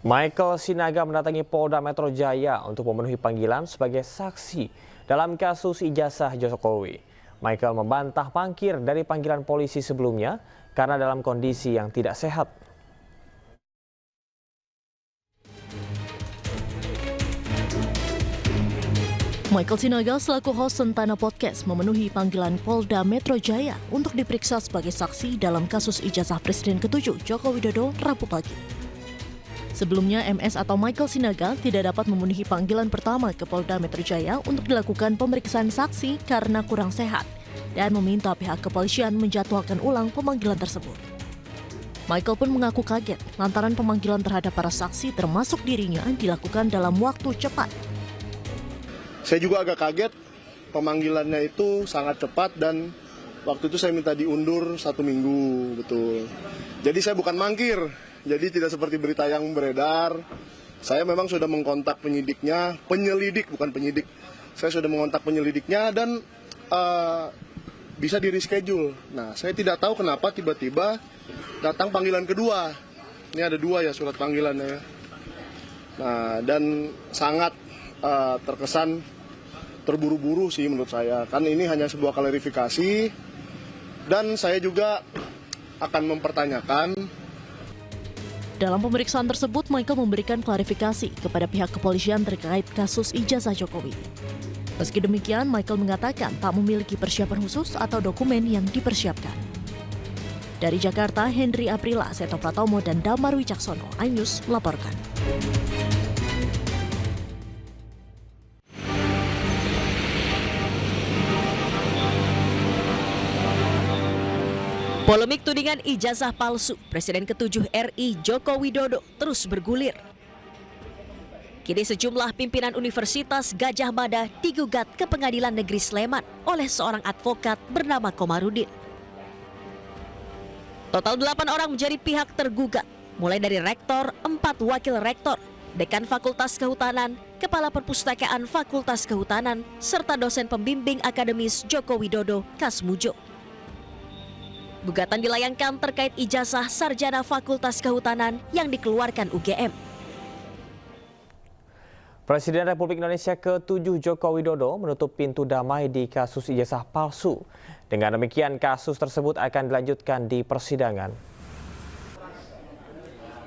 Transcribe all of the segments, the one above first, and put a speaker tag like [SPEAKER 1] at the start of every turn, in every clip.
[SPEAKER 1] Michael Sinaga mendatangi Polda Metro Jaya untuk memenuhi panggilan sebagai saksi dalam kasus ijazah Jokowi. Michael membantah mangkir dari panggilan polisi sebelumnya karena dalam kondisi yang tidak sehat.
[SPEAKER 2] Michael Sinaga selaku host Sentana Podcast memenuhi panggilan Polda Metro Jaya untuk diperiksa sebagai saksi dalam kasus ijazah Presiden ke-7 Joko Widodo Rabu pagi. Sebelumnya, MS atau Michael Sinaga tidak dapat memenuhi panggilan pertama ke Polda Metro Jaya untuk dilakukan pemeriksaan saksi karena kurang sehat dan meminta pihak kepolisian menjadwalkan ulang pemanggilan tersebut. Michael pun mengaku kaget lantaran pemanggilan terhadap para saksi termasuk dirinya dilakukan dalam waktu cepat.
[SPEAKER 3] Saya juga agak kaget, pemanggilannya itu sangat cepat dan waktu itu saya minta diundur 1 minggu, betul. Jadi saya bukan mangkir, jadi tidak seperti berita yang beredar. Saya memang sudah mengkontak penyidiknya, penyelidik bukan penyidik. Saya sudah mengontak penyelidiknya dan bisa di-reschedule. Nah, saya tidak tahu kenapa tiba-tiba datang panggilan kedua. Ini ada 2 ya surat panggilannya. Nah, dan sangat terkesan terburu-buru sih menurut saya. Kan ini hanya sebuah klarifikasi dan saya juga akan mempertanyakan.
[SPEAKER 2] Dalam pemeriksaan tersebut, Michael memberikan klarifikasi kepada pihak kepolisian terkait kasus ijazah Jokowi. Meski demikian, Michael mengatakan tak memiliki persiapan khusus atau dokumen yang dipersiapkan. Dari Jakarta, Henry Aprila, Seto Pratomo, dan Damar Wicaksono, iNews melaporkan.
[SPEAKER 4] Polemik tudingan ijazah palsu Presiden ke-7 RI Joko Widodo terus bergulir. Kini sejumlah pimpinan Universitas Gadjah Mada digugat ke Pengadilan Negeri Sleman oleh seorang advokat bernama Komarudin. Total 8 orang menjadi pihak tergugat, mulai dari rektor, 4 wakil rektor, dekan Fakultas Kehutanan, Kepala Perpustakaan Fakultas Kehutanan, serta dosen pembimbing akademis Joko Widodo Kasmujo. Gugatan dilayangkan terkait ijazah sarjana Fakultas Kehutanan yang dikeluarkan UGM.
[SPEAKER 1] Presiden Republik Indonesia ke-7 Joko Widodo menutup pintu damai di kasus ijazah palsu. Dengan demikian, kasus tersebut akan dilanjutkan di persidangan.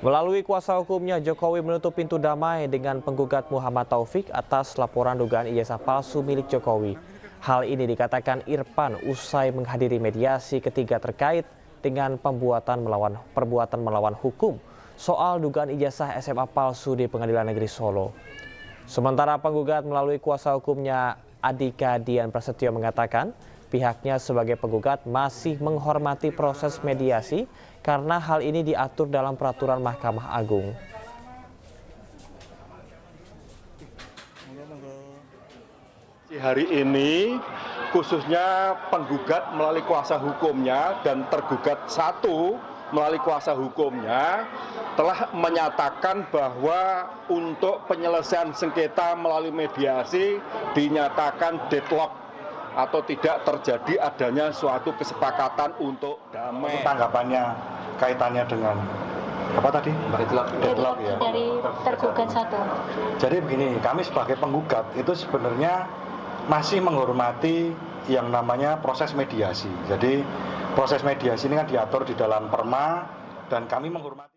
[SPEAKER 1] Melalui kuasa hukumnya, Jokowi menutup pintu damai dengan penggugat Muhammad Taufik atas laporan dugaan ijazah palsu milik Jokowi. Hal ini dikatakan Irfan usai menghadiri mediasi ketiga terkait dengan perbuatan melawan hukum soal dugaan ijazah SMA palsu di Pengadilan Negeri Solo. Sementara penggugat melalui kuasa hukumnya Adika Dian Prasetyo mengatakan pihaknya sebagai penggugat masih menghormati proses mediasi karena hal ini diatur dalam peraturan Mahkamah Agung.
[SPEAKER 5] Hari ini khususnya penggugat melalui kuasa hukumnya dan tergugat 1 melalui kuasa hukumnya telah menyatakan bahwa untuk penyelesaian sengketa melalui mediasi dinyatakan deadlock atau tidak terjadi adanya suatu kesepakatan untuk damai.
[SPEAKER 6] Tanggapannya kaitannya dengan apa tadi? Deadlock ya.
[SPEAKER 7] Dari tergugat 1.
[SPEAKER 6] Jadi begini, kami sebagai penggugat itu sebenarnya masih menghormati yang namanya proses mediasi. Jadi proses mediasi ini kan diatur di dalam Perma dan kami menghormati.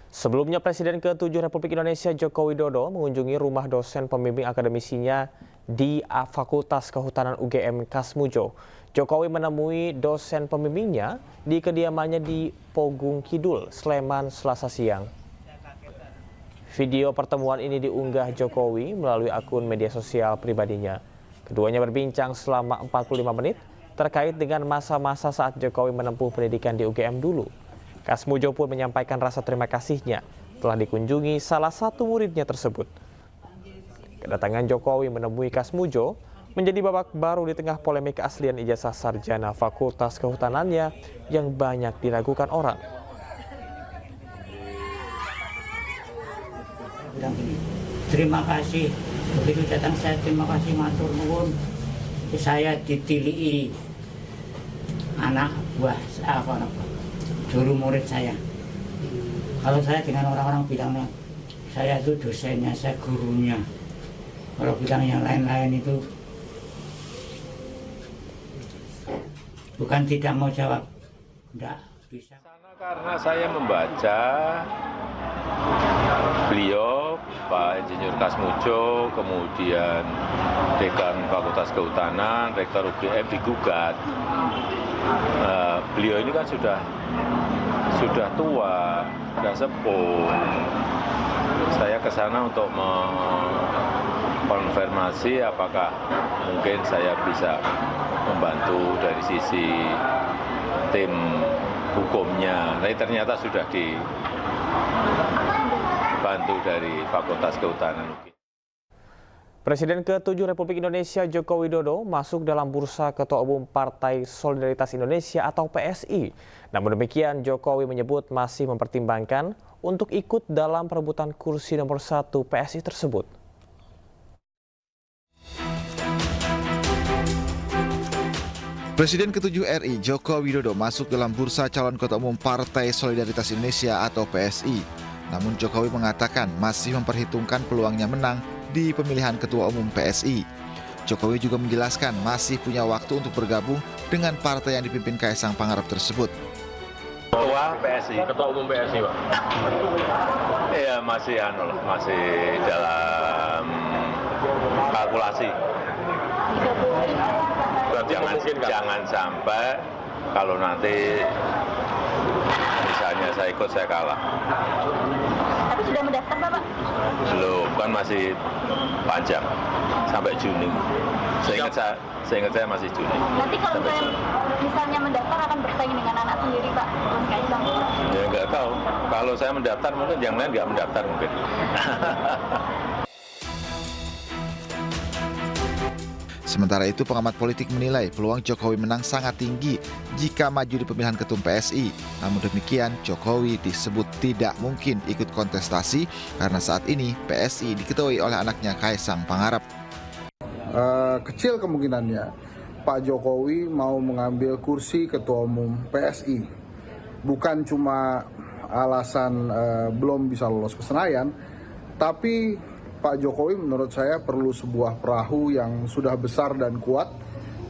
[SPEAKER 1] Sebelumnya Presiden ke-7 Republik Indonesia Joko Widodo mengunjungi rumah dosen pembimbing akademisinya di Fakultas Kehutanan UGM Kasmujo. Jokowi menemui dosen pembimbingnya di kediamannya di Pogung Kidul, Sleman, Selasa siang. Video pertemuan ini diunggah Jokowi melalui akun media sosial pribadinya. Keduanya berbincang selama 45 menit terkait dengan masa-masa saat Jokowi menempuh pendidikan di UGM dulu. Kasmujo pun menyampaikan rasa terima kasihnya telah dikunjungi salah satu muridnya tersebut. Kedatangan Jokowi menemui Kasmujo menjadi babak baru di tengah polemik keaslian ijazah sarjana Fakultas Kehutanannya yang banyak diragukan orang.
[SPEAKER 8] Terima kasih, begitu datang saya terima kasih matur nuwun. Saya ditilii anak buah juru murid saya. Kalau saya dengan orang-orang bilangnya, saya itu dosennya, saya gurunya. Kalau bilang yang lain-lain itu bukan tidak mau jawab, enggak bisa.
[SPEAKER 9] Karena saya membaca beliau, Pak Insinyur Kasmujo, kemudian Dekan Fakultas Kehutanan, Rektor UGM digugat. Beliau ini kan sudah tua, sudah sepuh. Saya ke sana untuk mengkonfirmasi apakah mungkin saya bisa membantu dari sisi tim hukumnya. Tapi ternyata sudah dibantu dari Fakultas Kehutanan.
[SPEAKER 1] Presiden ke-7 Republik Indonesia Joko Widodo masuk dalam bursa Ketua Umum Partai Solidaritas Indonesia atau PSI. Namun demikian, Jokowi menyebut masih mempertimbangkan untuk ikut dalam perebutan kursi nomor 1 PSI tersebut.
[SPEAKER 10] Presiden ke-7 RI Joko Widodo masuk dalam bursa calon Ketua Umum Partai Solidaritas Indonesia atau PSI. Namun Jokowi mengatakan masih memperhitungkan peluangnya menang di pemilihan Ketua Umum PSI. Jokowi juga menjelaskan masih punya waktu untuk bergabung dengan partai yang dipimpin Kaisang Pangarep tersebut.
[SPEAKER 9] Ketua PSI, Ketua Umum PSI, Pak. Iya, masih dalam kalkulasi. Jangan sampai kalau nanti misalnya saya ikut saya kalah.
[SPEAKER 7] Tapi sudah mendaftar Bapak?
[SPEAKER 9] Belum, kan masih panjang sampai Juni. Saya ingat saya masih Juni.
[SPEAKER 7] Nanti kalau saya misalnya mendaftar akan bersaing dengan anak sendiri Pak, Mas Kaisang?
[SPEAKER 9] Ya nggak tahu. Kalau saya mendaftar mungkin yang lain nggak mendaftar mungkin.
[SPEAKER 10] Sementara itu, pengamat politik menilai peluang Jokowi menang sangat tinggi jika maju di pemilihan ketum PSI. Namun demikian, Jokowi disebut tidak mungkin ikut kontestasi karena saat ini PSI diketuai oleh anaknya Kaisang Pangarep.
[SPEAKER 11] Kecil kemungkinannya Pak Jokowi mau mengambil kursi Ketua Umum PSI. Bukan cuma alasan belum bisa lolos ke Senayan, tapi Pak Jokowi menurut saya perlu sebuah perahu yang sudah besar dan kuat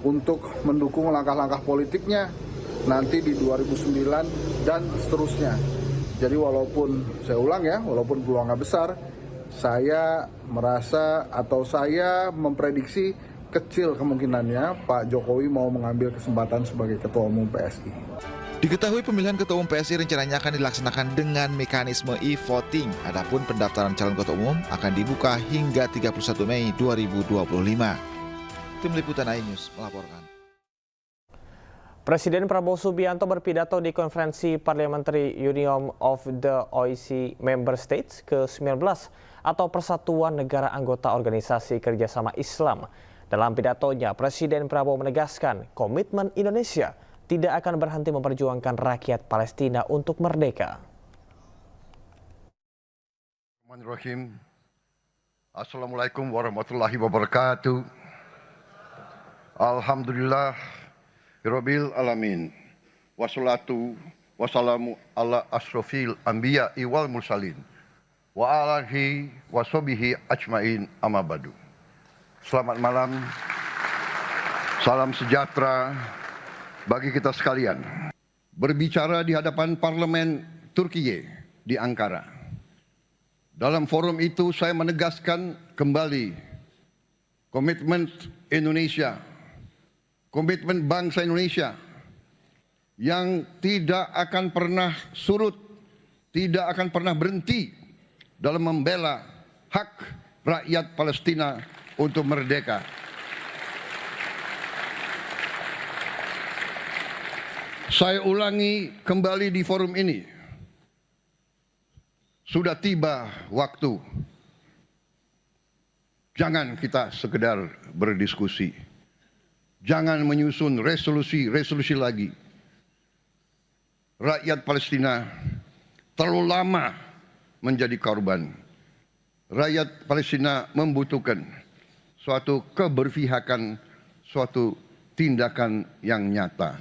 [SPEAKER 11] untuk mendukung langkah-langkah politiknya nanti di 2009 dan seterusnya. Jadi walaupun saya ulang ya, walaupun peluangnya besar, saya merasa atau saya memprediksi kecil kemungkinannya Pak Jokowi mau mengambil kesempatan sebagai Ketua Umum PSI.
[SPEAKER 10] Diketahui pemilihan Ketua Umum PSI rencananya akan dilaksanakan dengan mekanisme e-voting. Adapun pendaftaran calon Ketua Umum akan dibuka hingga 31 Mei 2025. Tim Liputan iNews melaporkan.
[SPEAKER 1] Presiden Prabowo Subianto berpidato di konferensi Parliamentary Union of the OIC Member States ke-19 atau Persatuan Negara Anggota Organisasi Kerjasama Islam. Dalam pidatonya, Presiden Prabowo menegaskan komitmen Indonesia tidak akan berhenti memperjuangkan rakyat Palestina untuk merdeka.
[SPEAKER 12] Bismillahirrahmanirrahim. Assalamualaikum warahmatullahi wabarakatuh. Alhamdulillah Rabbil alamin. Wassalatu wassalamu ala asrofil anbiya wal mursalin. Wa alihi washabihi ajmain amma ba'du. Selamat malam. Salam sejahtera bagi kita sekalian. Berbicara di hadapan parlemen Turkiye di Ankara. Dalam forum itu saya menegaskan kembali komitmen Indonesia, komitmen bangsa Indonesia yang tidak akan pernah surut, tidak akan pernah berhenti dalam membela hak rakyat Palestina untuk merdeka. Saya ulangi kembali di forum ini, sudah tiba waktu. Jangan kita sekedar berdiskusi. Jangan menyusun resolusi lagi. Rakyat Palestina terlalu lama menjadi korban. Rakyat Palestina membutuhkan suatu keberpihakan, suatu tindakan yang nyata.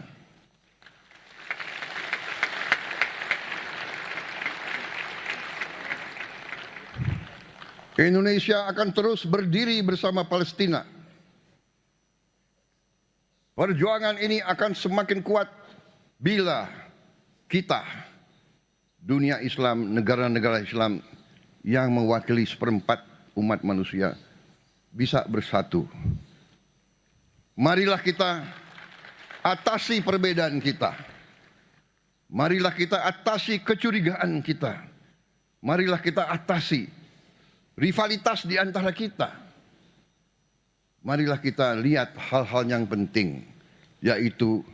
[SPEAKER 12] Indonesia akan terus berdiri bersama Palestina. Perjuangan ini akan semakin kuat bila kita, dunia Islam, negara-negara Islam yang mewakili seperempat umat manusia, bisa bersatu. Marilah kita atasi perbedaan kita. Marilah kita atasi kecurigaan kita. Marilah kita atasi rivalitas di antara kita. Marilah kita lihat hal-hal yang penting, yaitu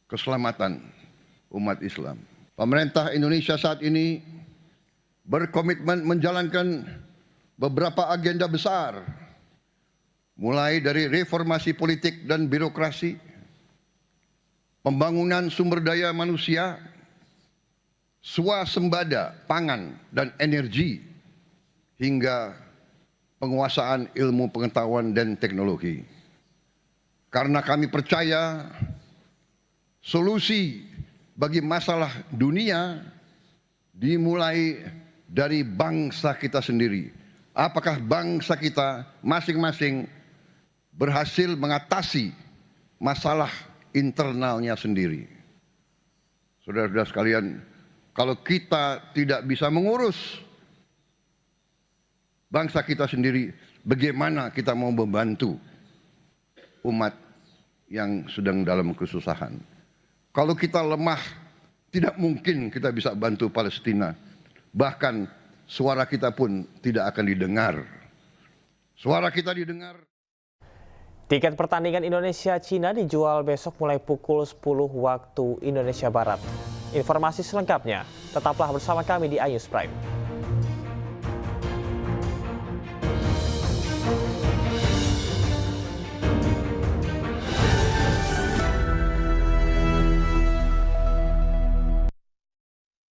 [SPEAKER 12] keselamatan umat Islam. Pemerintah Indonesia saat ini berkomitmen menjalankan beberapa agenda besar, mulai dari reformasi politik dan birokrasi, pembangunan sumber daya manusia, swasembada pangan dan energi, hingga penguasaan ilmu pengetahuan dan teknologi. Karena kami percaya solusi bagi masalah dunia dimulai dari bangsa kita sendiri. Apakah bangsa kita masing-masing berhasil mengatasi masalah internalnya sendiri? Saudara-saudara sekalian, kalau kita tidak bisa mengurus bangsa kita sendiri, bagaimana kita mau membantu umat yang sedang dalam kesusahan? Kalau kita lemah, tidak mungkin kita bisa bantu Palestina. Bahkan suara kita pun tidak akan didengar. Suara kita didengar.
[SPEAKER 1] Tiket pertandingan Indonesia-Cina dijual besok mulai pukul 10 waktu Indonesia Barat. Informasi selengkapnya, tetaplah bersama kami di iNews Prime.